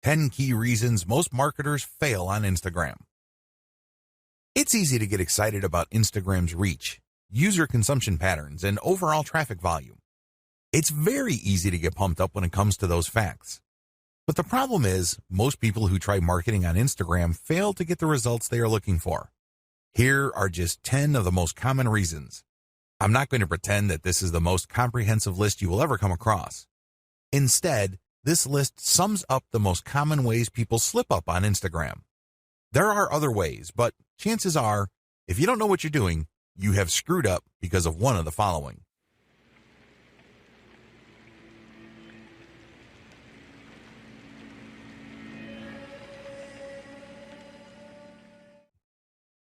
10 key reasons most marketers fail on Instagram. It's easy to get excited about Instagram's reach, user consumption patterns, and overall traffic volume. It's very easy to get pumped up when it comes to those facts. But the problem is, most people who try marketing on Instagram fail to get the results they are looking for. Here are just 10 of the most common reasons. I'm not going to pretend that this is the most comprehensive list you will ever come across. Instead, this list sums up the most common ways people slip up on Instagram. There are other ways, but chances are, if you don't know what you're doing, you have screwed up because of one of the following.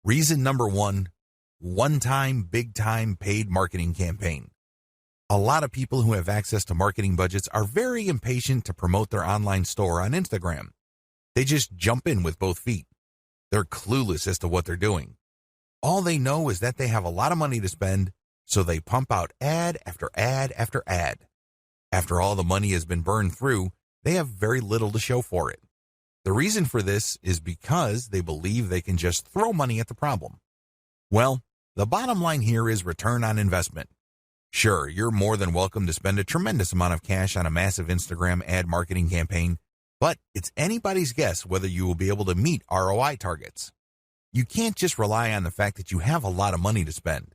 Reason number 1, one-time, big-time paid marketing campaign. A lot of people who have access to marketing budgets are very impatient to promote their online store on Instagram. They just jump in with both feet. They're clueless as to what they're doing. All they know is that they have a lot of money to spend, so they pump out ad after ad after ad. After all the money has been burned through, they have very little to show for it. The reason for this is because they believe they can just throw money at the problem. Well, the bottom line here is return on investment. Sure, you're more than welcome to spend a tremendous amount of cash on a massive Instagram ad marketing campaign, but it's anybody's guess whether you will be able to meet ROI targets. You can't just rely on the fact that you have a lot of money to spend.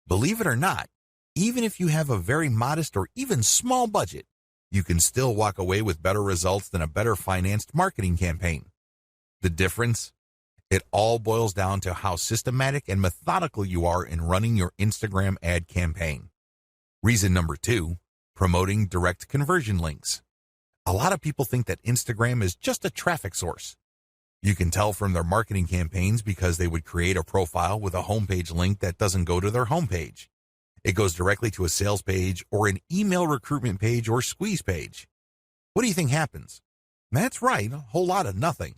Believe it or not, even if you have a very modest or even small budget, you can still walk away with better results than a better financed marketing campaign. The difference? It all boils down to how systematic and methodical you are in running your Instagram ad campaign. Reason number 2, promoting direct conversion links. A lot of people think that Instagram is just a traffic source. You can tell from their marketing campaigns because they would create a profile with a homepage link that doesn't go to their homepage. It goes directly to a sales page or an email recruitment page or squeeze page. What do you think happens? That's right, a whole lot of nothing.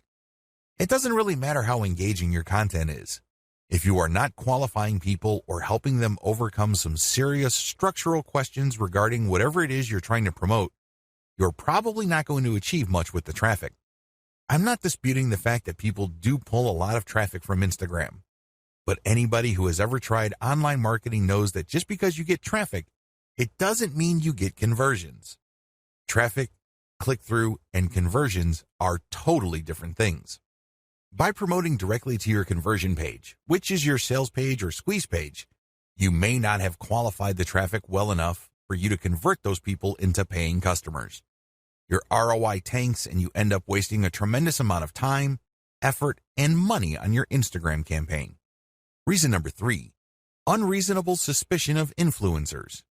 It doesn't really matter how engaging your content is. If you are not qualifying people or helping them overcome some serious structural questions regarding whatever it is you're trying to promote, you're probably not going to achieve much with the traffic. I'm not disputing the fact that people do pull a lot of traffic from Instagram. But anybody who has ever tried online marketing knows that just because you get traffic, it doesn't mean you get conversions. Traffic, click-through, and conversions are totally different things. By promoting directly to your conversion page, which is your sales page or squeeze page, you may not have qualified the traffic well enough for you to convert those people into paying customers. Your ROI tanks and you end up wasting a tremendous amount of time, effort, and money on your Instagram campaign. Reason number 3, unreasonable suspicion of influencers.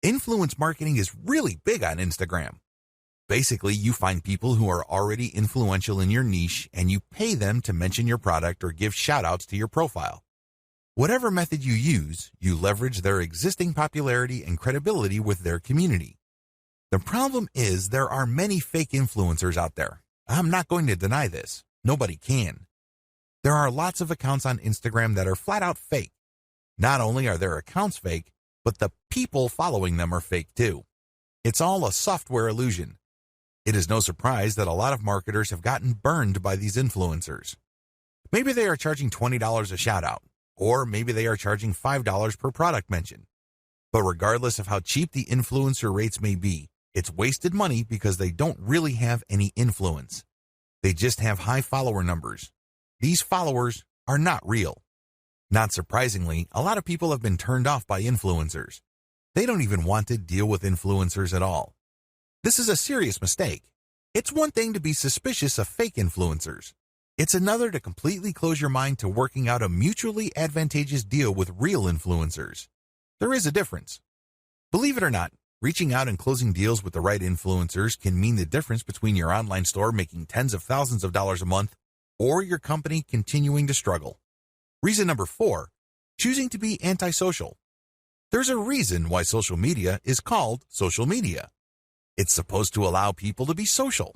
Influence marketing is really big on Instagram. Basically, you find people who are already influential in your niche and you pay them to mention your product or give shout-outs to your profile. Whatever method you use, you leverage their existing popularity and credibility with their community. The problem is there are many fake influencers out there. I'm not going to deny this. Nobody can. There are lots of accounts on Instagram that are flat out fake. Not only are their accounts fake, but the people following them are fake too. It's all a software illusion. It is no surprise that a lot of marketers have gotten burned by these influencers. Maybe they are charging $20 a shout out, or maybe they are charging $5 per product mention. But regardless of how cheap the influencer rates may be, it's wasted money because they don't really have any influence. They just have high follower numbers. These followers are not real. Not surprisingly, a lot of people have been turned off by influencers. They don't even want to deal with influencers at all. This is a serious mistake. It's one thing to be suspicious of fake influencers. It's another to completely close your mind to working out a mutually advantageous deal with real influencers. There is a difference. Believe it or not, reaching out and closing deals with the right influencers can mean the difference between your online store making tens of thousands of dollars a month or your company continuing to struggle. Reason number 4, choosing to be antisocial. There's a reason why social media is called social media. It's supposed to allow people to be social.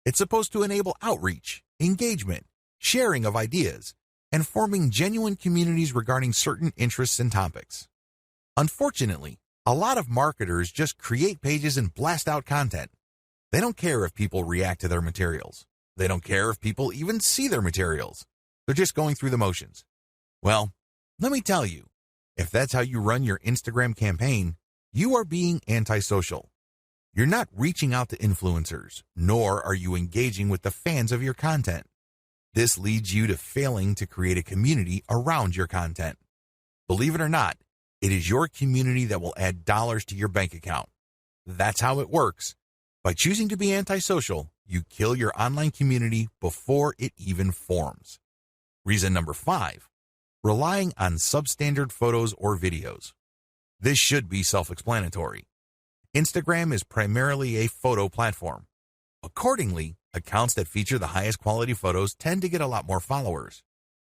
It's supposed to enable outreach, engagement, sharing of ideas, and forming genuine communities regarding certain interests and topics. Unfortunately, a lot of marketers just create pages and blast out content. They don't care if people react to their materials. They don't care if people even see their materials. They're just going through the motions. Well, let me tell you, if that's how you run your Instagram campaign, you are being antisocial. You're not reaching out to influencers, nor are you engaging with the fans of your content. This leads you to failing to create a community around your content. Believe it or not, it is your community that will add dollars to your bank account. That's how it works. By choosing to be antisocial, you kill your online community before it even forms. Reason number 5, relying on substandard photos or videos. This should be self-explanatory. Instagram is primarily a photo platform. Accordingly, accounts that feature the highest quality photos tend to get a lot more followers.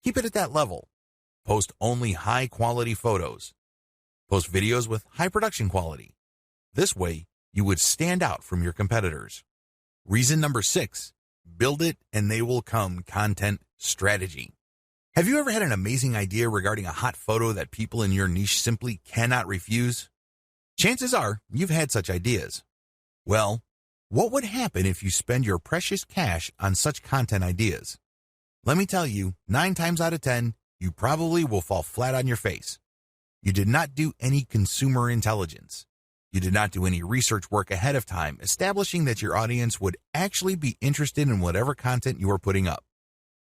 Keep it at that level. Post only high-quality photos. Post videos with high production quality. This way, you would stand out from your competitors. Reason number 6, build it and they will come content strategy. Have you ever had an amazing idea regarding a hot photo that people in your niche simply cannot refuse? Chances are you've had such ideas. Well, what would happen if you spend your precious cash on such content ideas? Let me tell you, 9 times out of 10, you probably will fall flat on your face. You did not do any consumer intelligence. You did not do any research work ahead of time establishing that your audience would actually be interested in whatever content you are putting up.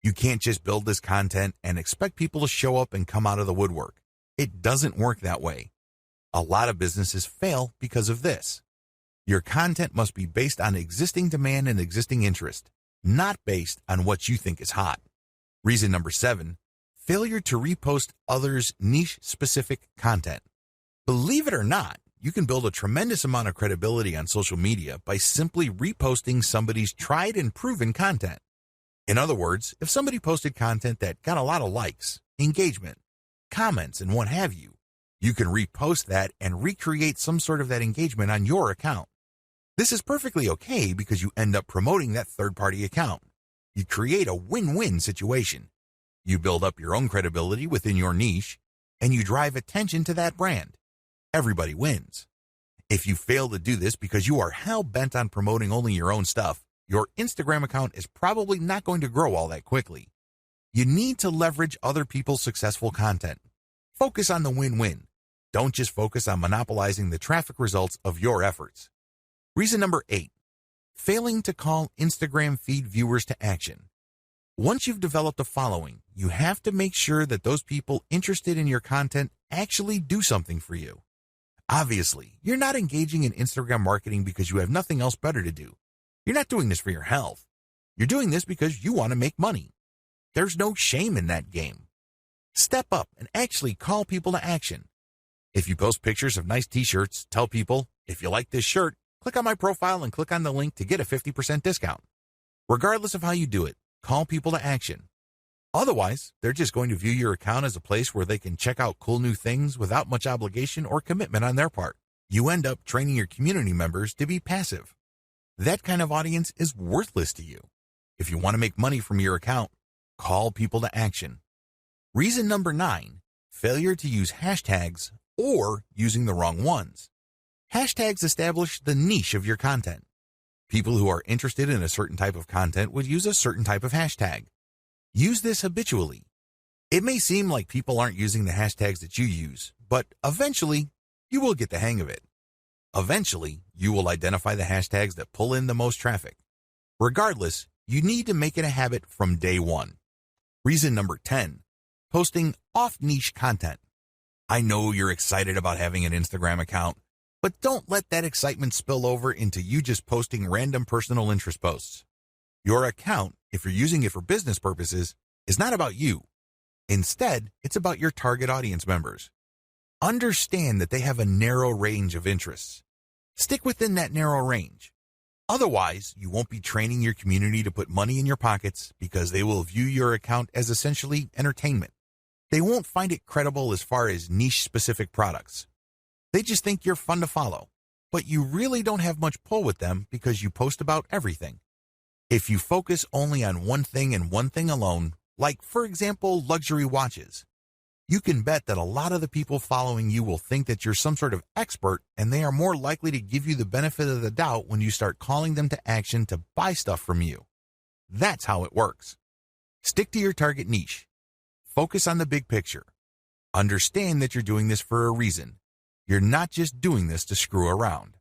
You can't just build this content and expect people to show up and come out of the woodwork. It doesn't work that way. A lot of businesses fail because of this. Your content must be based on existing demand and existing interest, not based on what you think is hot. Reason number 7, failure to repost others' niche-specific content. Believe it or not, you can build a tremendous amount of credibility on social media by simply reposting somebody's tried and proven content. In other words, if somebody posted content that got a lot of likes, engagement, comments, and what have you, you can repost that and recreate some sort of that engagement on your account. This is perfectly okay because you end up promoting that third-party account. You create a win-win situation. You build up your own credibility within your niche, and you drive attention to that brand. Everybody wins. If you fail to do this because you are hell-bent on promoting only your own stuff, your Instagram account is probably not going to grow all that quickly. You need to leverage other people's successful content. Focus on the win-win. Don't just focus on monopolizing the traffic results of your efforts. Reason number 8, failing to call Instagram feed viewers to action. Once you've developed a following, you have to make sure that those people interested in your content actually do something for you. Obviously, you're not engaging in Instagram marketing because you have nothing else better to do. You're not doing this for your health. You're doing this because you want to make money. There's no shame in that game. Step up and actually call people to action. If you post pictures of nice t-shirts, tell people, if you like this shirt, click on my profile and click on the link to get a 50% discount. Regardless of how you do it, call people to action. Otherwise, they're just going to view your account as a place where they can check out cool new things without much obligation or commitment on their part. You end up training your community members to be passive. That kind of audience is worthless to you. If you want to make money from your account, call people to action. Reason number 9, failure to use hashtags or using the wrong ones. Hashtags establish the niche of your content. People who are interested in a certain type of content would use a certain type of hashtag. Use this habitually. It may seem like people aren't using the hashtags that you use, but eventually, you will get the hang of it. Eventually, you will identify the hashtags that pull in the most traffic. Regardless, you need to make it a habit from day one. Reason number 10, posting off-niche content. I know you're excited about having an Instagram account, but don't let that excitement spill over into you just posting random personal interest posts. Your account, if you're using it for business purposes, is not about you. Instead, it's about your target audience members. Understand that they have a narrow range of interests. Stick within that narrow range. Otherwise, you won't be training your community to put money in your pockets because they will view your account as essentially entertainment. They won't find it credible as far as niche-specific products. They just think you're fun to follow, but you really don't have much pull with them because you post about everything. If you focus only on one thing and one thing alone, like, for example, luxury watches, You can bet that a lot of the people following you will think that you're some sort of expert, and they are more likely to give you the benefit of the doubt when you start calling them to action to buy stuff from you. That's how it works. Stick to your target niche. Focus on the big picture. Understand that you're doing this for a reason. You're not just doing this to screw around.